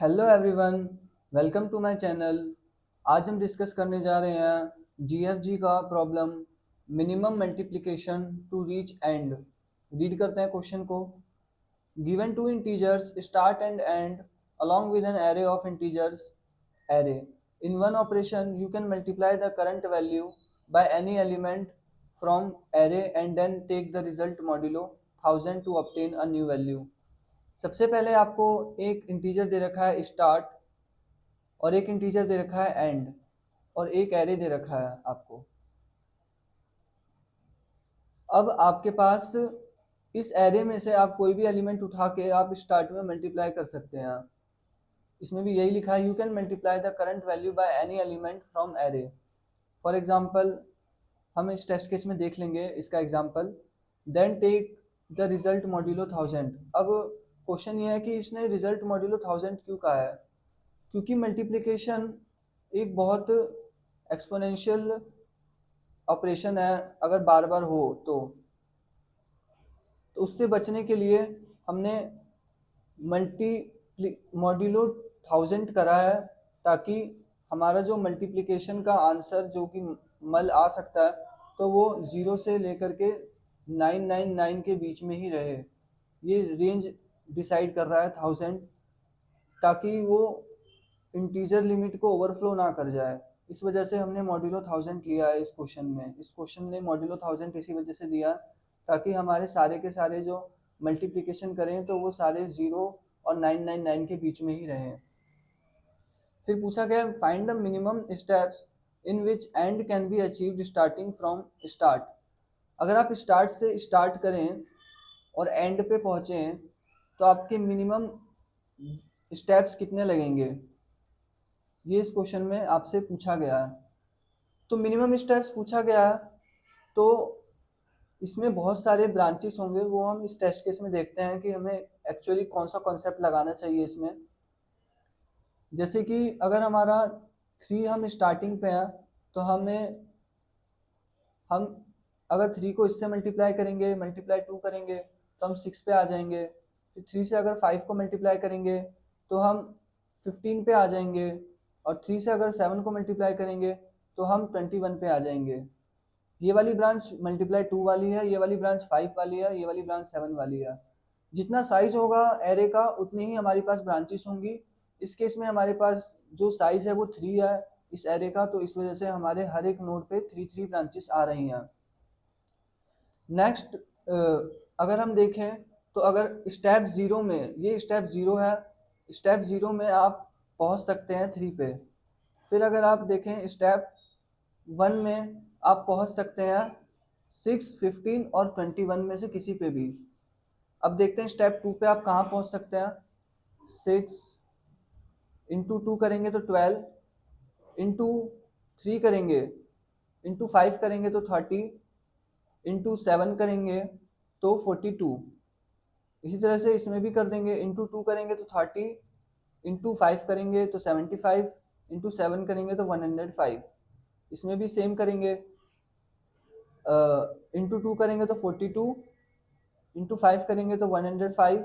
Hello everyone, welcome to my channel. आज हम discuss करने जा रहे हैं जीएफजी का problem minimum multiplication to reach end. Read करते हैं क्वेश्चन को। Given two integers start and end along with an array of integers array. In one operation you can multiply the current value by any element from array and then take the result modulo 1000 to obtain a new value. सबसे पहले आपको एक integer दे रखा है start और एक integer दे रखा है एंड और एक एरे दे रखा है आपको। अब आपके पास इस एरे में से आप कोई भी एलिमेंट उठा के आप स्टार्ट में मल्टीप्लाई कर सकते हैं। इसमें भी यही लिखा है, you can multiply the current value by any element from array. For example हम इस टेस्ट केस में देख लेंगे इसका example. Then take the result modulo 1000। अब क्वेश्चन ये है कि इसने रिजल्ट मॉड्यूलो 1000 क्यों कहा है? क्योंकि मल्टीप्लिकेशन एक बहुत एक्सपोनेंशियल ऑपरेशन है, अगर बार बार हो तो उससे बचने के लिए हमने मल्टी मॉड्यूलो 1000 करा है, ताकि हमारा जो मल्टीप्लिकेशन का आंसर जो कि मल आ सकता है तो वो 0 से लेकर के 999 के बीच में ही रहे। ये रेंज डिसाइड कर रहा है 1000, ताकि वो इंटीजर लिमिट को ओवरफ्लो ना कर जाए। इस वजह से हमने मॉड्यूलो 1000 लिया है इस क्वेश्चन में। इस क्वेश्चन ने मॉड्यूलो 1000 इसी वजह से दिया ताकि हमारे सारे के सारे जो मल्टीप्लिकेशन करें तो वो सारे 0 और 999 के बीच में ही रहें। फिर पूछा गया find the minimum steps in which and can be achieved starting from start. अगर आप स्टार्ट से स्टार्ट करें और एंड पे पहुँचें तो आपके मिनिमम स्टेप्स कितने लगेंगे, ये इस क्वेश्चन में आपसे पूछा गया है। तो मिनिमम स्टेप्स पूछा गया है तो इसमें बहुत सारे ब्रांचेस होंगे, वो हम इस टेस्ट केस में देखते हैं कि हमें एक्चुअली कौन सा कॉन्सेप्ट लगाना चाहिए इसमें। जैसे कि अगर हमारा 3 हम स्टार्टिंग पे हैं तो हम अगर 3 को इससे मल्टीप्लाई करेंगे, मल्टीप्लाई 2 करेंगे तो हम 6 पे आ जाएंगे। फिर 3 से अगर 5 को मल्टीप्लाई करेंगे तो हम 15 पे आ जाएंगे, और 3 से अगर 7 को मल्टीप्लाई करेंगे तो हम 21 पे आ जाएंगे। ये वाली ब्रांच मल्टीप्लाई 2 वाली है, ये वाली ब्रांच 5 वाली है, ये वाली ब्रांच 7 वाली है। जितना साइज होगा एरे का उतनी ही हमारी पास ब्रांचेस होंगी। इस केस में हमारे पास जो साइज है वो 3 है इस एरे का, तो इस वजह से हमारे हर एक नोड पे 3 ब्रांचेस आ रही हैं। नेक्स्ट अगर हम देखें तो अगर स्टेप 0 में, ये स्टेप 0 है, स्टेप 0 में आप पहुंच सकते हैं 3 पे। फिर अगर आप देखें स्टेप 1 में आप पहुंच सकते हैं 6, 15 और 21 में से किसी पे भी। अब देखते हैं स्टेप 2 पे आप कहाँ पहुंच सकते हैं। 6 इंटू 2 करेंगे तो 12, इंटू 3 करेंगे, इंटू 5 करेंगे तो 30, इंटू 7 करेंगे तो 42। इसी तरह से इसमें भी कर देंगे, इंटू 2 करेंगे तो 30, इंटू 5 करेंगे तो 75, इंटू 7 करेंगे तो 105। इसमें भी सेम करेंगे, इंटू 2 करेंगे तो 42, इंटू 5 करेंगे तो 105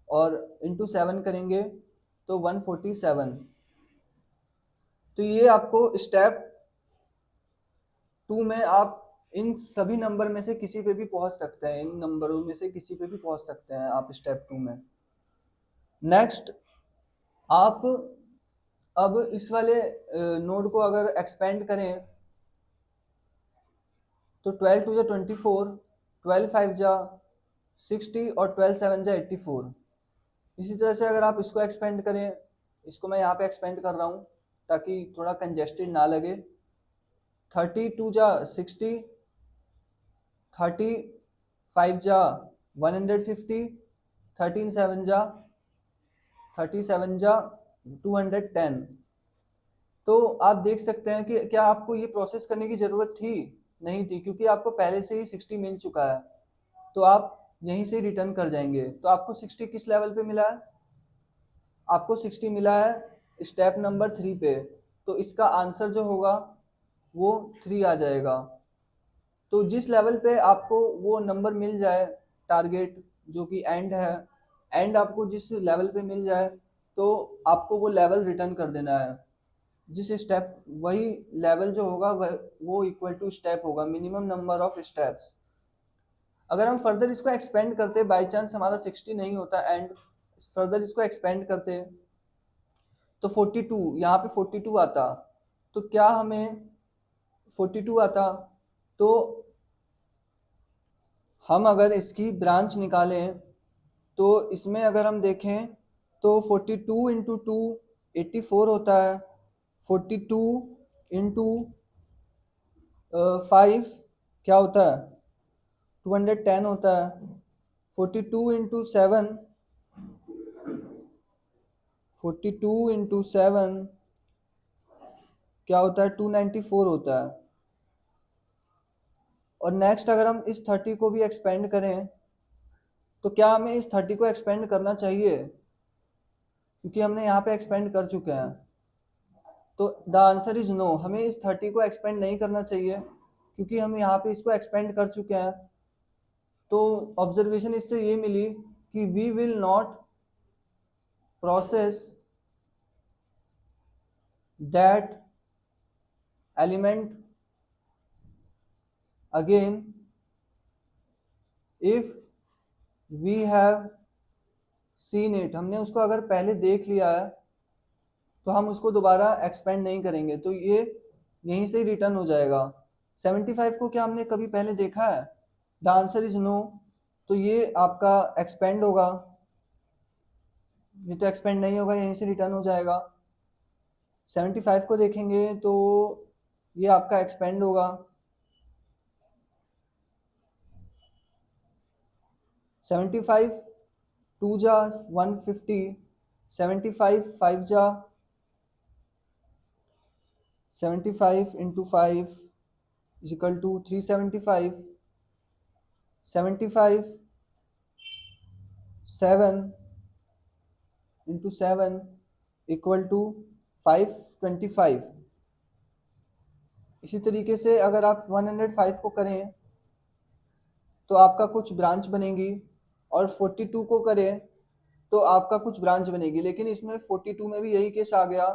और इंटू 7 करेंगे तो 147। तो ये आपको स्टेप 2 में आप इन सभी नंबर में से किसी पे भी पहुंच सकते हैं, इन नंबरों में से किसी पे भी पहुंच सकते हैं आप स्टेप 2 में। नेक्स्ट आप अब इस वाले नोड को अगर एक्सपेंड करें तो 12 2 जा 24, 12 5 जा 60 और 12 7 जा 84। इसी तरह से अगर आप इसको एक्सपेंड करें, इसको मैं यहाँ पे एक्सपेंड कर रहा हूँ ताकि थोड़ा कंजेस्टेड ना लगे। 32 जा 60, 35 जा 150, 37 जा 210। तो आप देख सकते हैं कि क्या आपको ये प्रोसेस करने की ज़रूरत थी? नहीं थी, क्योंकि आपको पहले से ही 60 मिल चुका है, तो आप यहीं से रिटर्न कर जाएंगे। तो आपको 60 किस लेवल पे मिला है? आपको 60 मिला है स्टेप नंबर 3 पे, तो इसका आंसर जो होगा वो 3 आ जाएगा। तो जिस लेवल पे आपको वो नंबर मिल जाए टारगेट जो कि एंड है, एंड आपको जिस लेवल पे मिल जाए तो आपको वो लेवल रिटर्न कर देना है। जिस स्टेप वही लेवल जो होगा वो इक्वल टू स्टेप होगा, मिनिमम नंबर ऑफ स्टेप्स। अगर हम फर्दर इसको एक्सपेंड करते, बाय चांस हमारा 60 नहीं होता एंड फर्दर इसको एक्सपेंड करते तो 42, यहाँ पे 42 आता, तो क्या हमें 42 आता, तो हम अगर इसकी ब्रांच निकालें तो इसमें अगर हम देखें तो 42 इंटू 2 84 होता है, 42 इंटू 5 क्या होता है 210 होता है, 42 इंटू 7 42 इंटू 7 क्या होता है 294 होता है। और नेक्स्ट अगर हम इस 30 को भी एक्सपेंड करें तो क्या हमें इस 30 को एक्सपेंड करना चाहिए, क्योंकि हमने यहाँ पे एक्सपेंड कर चुके हैं। तो द आंसर इज नो, हमें इस 30 को एक्सपेंड नहीं करना चाहिए क्योंकि हम यहाँ पे इसको एक्सपेंड कर चुके हैं। तो ऑब्जर्वेशन इससे ये मिली कि we will not process that element again if we have seen it, हमने उसको अगर पहले देख लिया है तो हम उसको दोबारा एक्सपेंड नहीं करेंगे, तो ये यहीं से रिटर्न हो जाएगा। 75 को क्या हमने कभी पहले देखा है, द आंसर इज नो, तो ये आपका एक्सपेंड होगा, ये तो एक्सपेंड नहीं होगा, यहीं से रिटर्न हो जाएगा। 75 को देखेंगे तो ये आपका एक्सपेंड होगा, 75 2 जा 150, 75 5 जा 75 into 5 is equal to 375, 75 7 into 7 equal to 525। इसी तरीके से अगर आप 105 को करें तो आपका कुछ ब्रांच बनेगी, और 42 को करें तो आपका कुछ ब्रांच बनेगी। लेकिन इसमें 42 में भी यही केस आ गया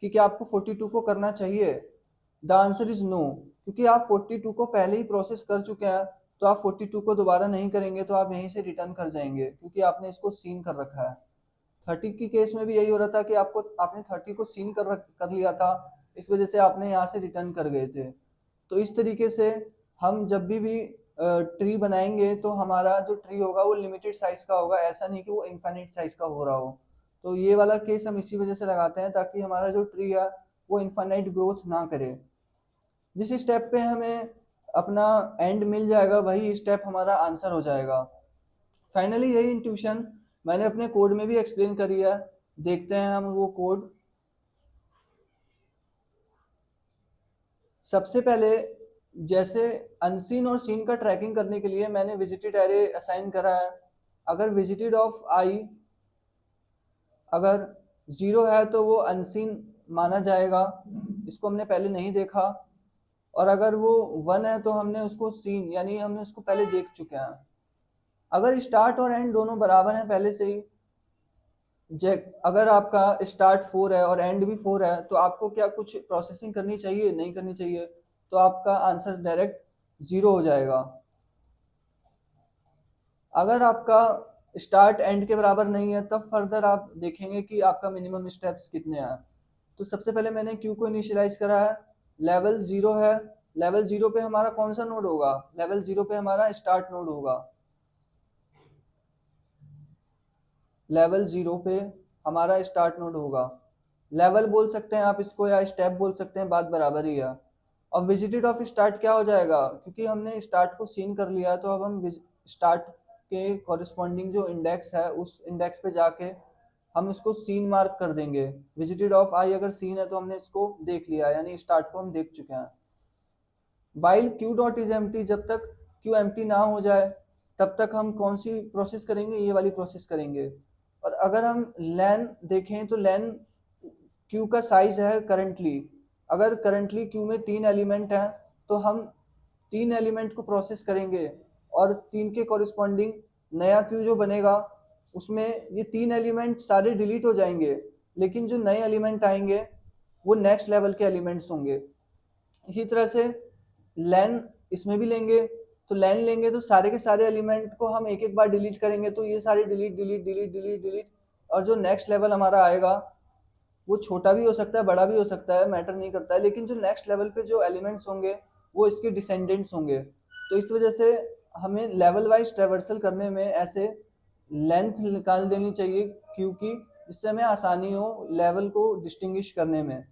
कि क्या आपको 42 को करना चाहिए, द आंसर इज नो, क्योंकि आप 42 को पहले ही प्रोसेस कर चुके हैं, तो आप 42 को दोबारा नहीं करेंगे, तो आप यहीं से रिटर्न कर जाएंगे क्योंकि आपने इसको सीन कर रखा है। 30 की केस में भी यही हो रहा था कि आपने 30 को सीन कर लिया था, इस वजह से आपने यहाँ से रिटर्न कर गए थे। तो इस तरीके से हम जब भी ट्री बनाएंगे तो हमारा जो ट्री होगा वो लिमिटेड साइज का होगा, ऐसा नहीं कि वो इनफाइनाइट साइज का हो रहा हो। तो ये वाला केस हम इसी वजह से लगाते हैं ताकि हमारा जो ट्री है वो इनफाइनाइट ग्रोथ ना करे। जिस स्टेप पे हमें अपना एंड मिल जाएगा वही स्टेप हमारा आंसर हो जाएगा। फाइनली यही इंट्यूशन मैंने अपने कोड में भी एक्सप्लेन करी है, देखते हैं हम वो कोड। सबसे पहले जैसे अनसीन और सीन का ट्रैकिंग करने के लिए मैंने विजिटेड एरे असाइन करा है। अगर विजिटेड ऑफ आई अगर 0 है तो वो अनसीन माना जाएगा, इसको हमने पहले नहीं देखा। और अगर वो 1 है तो हमने उसको सीन, यानी हमने उसको पहले देख चुके हैं। अगर स्टार्ट और एंड दोनों बराबर हैं पहले से ही, अगर आपका स्टार्ट 4 है और एंड भी 4 है तो आपको क्या कुछ प्रोसेसिंग करनी चाहिए, नहीं करनी चाहिए, तो आपका आंसर डायरेक्ट 0 हो जाएगा। अगर आपका स्टार्ट एंड के बराबर नहीं है तब फर्दर आप देखेंगे कि आपका मिनिमम स्टेप्स कितने हैं। तो सबसे पहले मैंने क्यू को इनिशियलाइज करा है, लेवल 0 है, लेवल 0 पे हमारा कौन सा नोड होगा, लेवल 0 पे हमारा स्टार्ट नोड होगा, लेवल 0 पे हमारा स्टार्ट नोड होगा। लेवल बोल सकते हैं आप इसको या स्टेप बोल सकते हैं, बात बराबर ही है। अब विजिटेड ऑफ स्टार्ट क्या हो जाएगा, क्योंकि हमने स्टार्ट को सीन कर लिया है तो अब हम स्टार्ट के कॉरेस्पॉन्डिंग जो इंडेक्स है उस इंडेक्स पे जाके हम इसको सीन मार्क कर देंगे। विजिटेड ऑफ आई अगर सीन है तो हमने इसको देख लिया, यानी स्टार्ट को हम देख चुके हैं। While Q dot is empty, जब तक क्यू एम्प्टी ना हो जाए तब तक हम कौन सी प्रोसेस करेंगे, ये वाली प्रोसेस करेंगे। और अगर हम लेन देखें तो लेन क्यू का साइज है करंटली, अगर करंटली क्यू में 3 एलिमेंट हैं तो हम 3 एलिमेंट को प्रोसेस करेंगे और 3 के कॉरिस्पॉन्डिंग नया क्यू जो बनेगा उसमें ये 3 एलिमेंट सारे डिलीट हो जाएंगे, लेकिन जो नए एलिमेंट आएंगे वो नेक्स्ट लेवल के एलिमेंट्स होंगे। इसी तरह से लेन इसमें भी लेंगे, तो लेन लेंगे तो सारे के सारे एलिमेंट को हम एक एक बार डिलीट करेंगे, तो ये सारे delete delete delete delete delete, और जो नेक्स्ट लेवल हमारा आएगा वो छोटा भी हो सकता है बड़ा भी हो सकता है, मैटर नहीं करता है, लेकिन जो नेक्स्ट लेवल पे जो एलिमेंट्स होंगे वो इसके डिसेंडेंट्स होंगे। तो इस वजह से हमें लेवल वाइज ट्रेवर्सल करने में ऐसे लेंथ निकाल देनी चाहिए, क्योंकि इससे हमें आसानी हो लेवल को डिस्टिंग्विश करने में।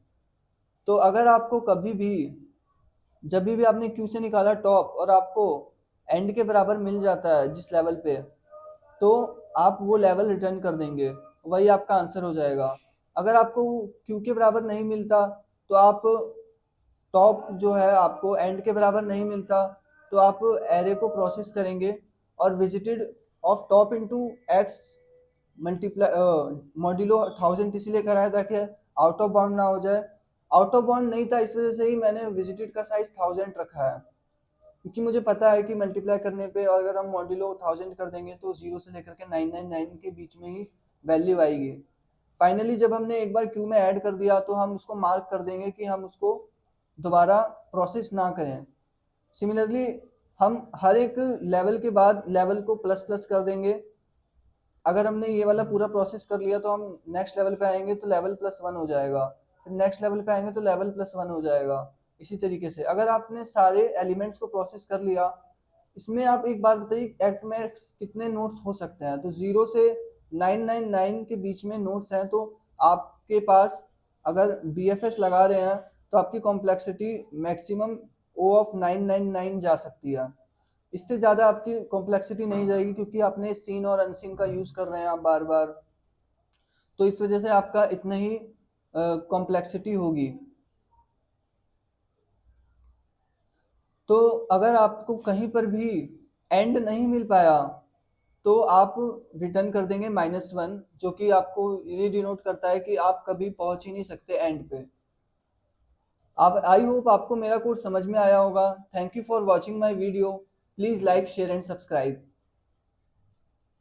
तो अगर आपको कभी भी जब भी आपने क्यू से निकाला टॉप और आपको एंड के बराबर मिल जाता है जिस लेवल पे, तो आप वो लेवल रिटर्न कर देंगे, वही आपका आंसर हो जाएगा। अगर आपको क्यू के बराबर नहीं मिलता तो आप टॉप जो है आपको एंड के बराबर नहीं मिलता, तो आप एरे को प्रोसेस करेंगे और visited of top into x multiply modulo 1000 इसीलिए कराया ताकि आउट ऑफ बाउंड ना हो जाए। आउट ऑफ बाउंड नहीं था, इस वजह से ही मैंने विजिटेड का साइज 1000 रखा है, क्योंकि मुझे पता है कि मल्टीप्लाई करने पे और अगर हम मॉड्यूलो 1000 कर देंगे तो 0 से लेकर के 999 के बीच में ही वैल्यू आएगी। फाइनली जब हमने एक बार क्यू में ऐड कर दिया तो हम उसको मार्क कर देंगे कि हम उसको दोबारा प्रोसेस ना करें। सिमिलरली हम हर एक लेवल के बाद लेवल को प्लस प्लस कर देंगे। अगर हमने ये वाला पूरा प्रोसेस कर लिया तो हम नेक्स्ट लेवल पे आएंगे तो लेवल +1 हो जाएगा, फिर नेक्स्ट लेवल पे आएंगे तो लेवल +1 हो जाएगा। इसी तरीके से अगर आपने सारे एलिमेंट्स को प्रोसेस कर लिया, इसमें आप एक बात बताइए एक्ट में कितने नोड्स हो सकते हैं? तो 0 से 999 के बीच में नोड्स हैं, तो आपके पास अगर BFS लगा रहे हैं तो आपकी कॉम्प्लेक्सिटी मैक्सिमम O ऑफ 999 जा सकती है। इससे ज़्यादा आपकी कॉम्प्लेक्सिटी नहीं जाएगी, क्योंकि आपने सीन और अनसीन का यूज़ कर रहे हैं आप बार बार, तो इस वजह से आपका इतना ही कॉम्प्लेक्सिटी होगी। तो अगर आपको कहीं पर भी एंड नहीं मिल पाया तो आप रिटर्न कर देंगे -1, जो कि आपको ये डिनोट करता है कि आप कभी पहुंच ही नहीं सकते एंड पे। आप आई होप आपको मेरा कोर्स समझ में आया होगा। Thank you for watching my video. Please like share and subscribe.